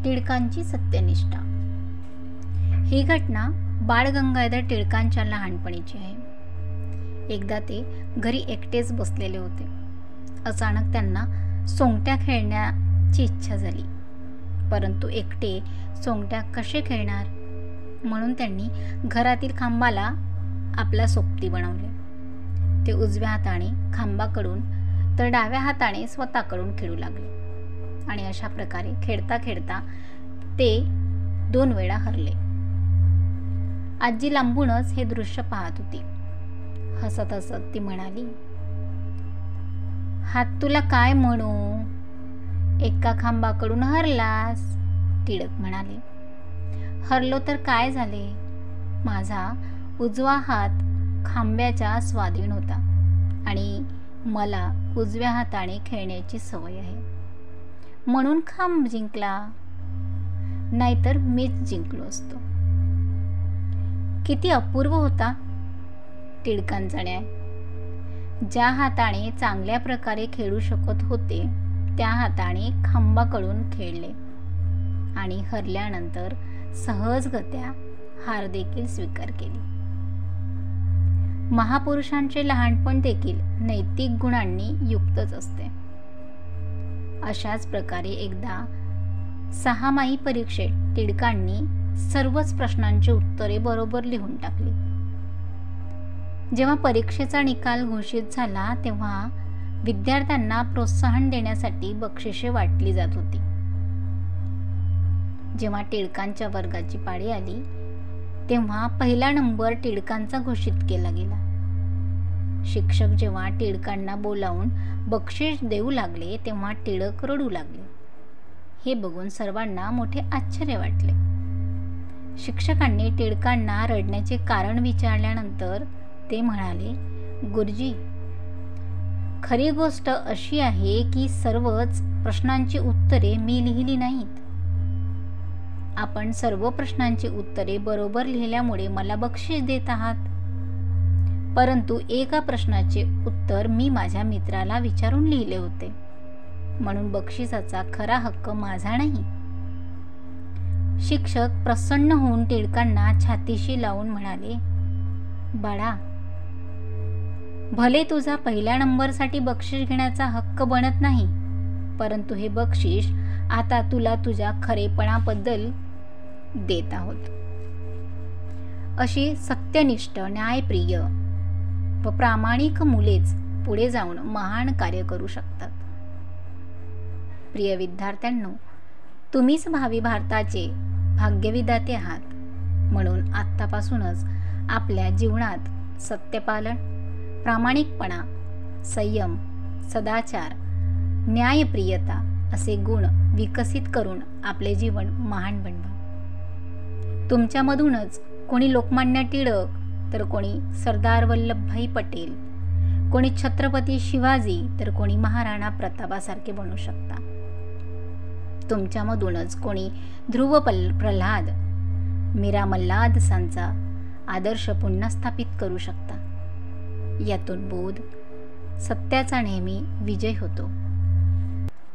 टिळकांची सत्यनिष्ठा. ही घटना बाळ गंगाधर टिळकांच्या लहानपणीची आहे. एकदा ते घरी एकटेच बसलेले होते. अचानक त्यांना सोंगट्या खेळण्याची इच्छा झाली. परंतु एकटे सोंगट्या कसे खेळणार, म्हणून त्यांनी घरातील खांबाला आपला सोबती बनवले. ते उजव्या हाताने खांबाकडून तर डाव्या हाताने स्वतःकडून खेळू लागले आणि अशा प्रकारे खेळता खेळता ते 2 वेळा हरले. आजी लांबूनच हे दृश्य पाहत होती. हसत हसत ती म्हणाली, हात तुला काय म्हणू, एका खांबाकडून हरलास. टिळक म्हणाले, हरलो तर काय झाले, माझा उजवा हात खांब्याच्या स्वाधीन होता आणि मला उजव्या हाताने खेळण्याची सवय आहे, म्हणून खांब जिंकला, नाहीतर मीच जिंकलो असतो. किती अपूर्व होता टिळकांचा न्याय. ज्या हाताने चांगल्या प्रकारे खेळू शकत होते त्या हाताने खांबाकडून खेळले आणि हरल्यानंतर सहजगत्या हार देखील स्वीकार केली. महापुरुषांचे लहानपण देखील नैतिक गुणांनी युक्तच असते. अशाच प्रकारे एकदा 6माही परीक्षेत टिळकांनी सर्वच प्रश्नांची उत्तरे बरोबर लिहून टाकली. जेव्हा परीक्षेचा निकाल घोषित झाला तेव्हा विद्यार्थ्यांना प्रोत्साहन देण्यासाठी बक्षिसे वाटली जात होती. जेव्हा टिळकांच्या वर्गाची पाळी आली तेव्हा पहिला नंबर टिळकांचा घोषित केला गेला. शिक्षक जेव्हा टिळकांना बोलावून बक्षीस देऊ लागले तेव्हा टिळक रडू लागले. हे बघून सर्वांना मोठे आश्चर्य वाटले. शिक्षकांनी टिळकांना रडण्याचे कारण विचारल्यानंतर ते म्हणाले, गुरुजी, खरी गोष्ट अशी आहे की सर्वच प्रश्नांची उत्तरे मी लिहिली नाहीत. आपण सर्व प्रश्नांची उत्तरे बरोबर लिहिल्यामुळे मला बक्षीस देत आहात, परंतु एका प्रश्नाचे उत्तर मी माझ्या मित्राला विचारून लिहिले होते, म्हणून बक्षिसाचा खरा हक्क माझा नाही. शिक्षक प्रसन्न होऊन टिळकांना छातीशी लावून म्हणाले, बाळा, भले तुझा पहिल्या नंबरसाठी बक्षीस घेण्याचा हक्क बनत नाही, परंतु हे बक्षीस आता तुला तुझ्या खरेपणाबद्दल देत आहोत. अशी सत्यनिष्ठ, न्यायप्रिय व प्रामाणिक मुलेच पुढे जाऊन महान कार्य करू शकतात. प्रिय विद्यार्थ्यांनो, तुम्हीच भावी भारताचे भाग्यविधाते आहात, म्हणून आत्तापासूनच आपल्या जीवनात सत्यपालन, प्रामाणिकपणा, संयम, सदाचार, न्यायप्रियता असे गुण विकसित करून आपले जीवन महान बनवा. तुमच्यामधूनच कोणी लोकमान्य टिळक तर कोणी सरदार वल्लभभाई पटेल, कोणी छत्रपती शिवाजी तर कोणी महाराणा प्रतापासारखे बनू शकता. तुमच्यामधूनच कोणी ध्रुव प्रल्हाद, मीरा मल्हारसांचा आदर्श पुन्हा स्थापित करू शकता. यातून बोध, सत्याचा नेहमी विजय होतो.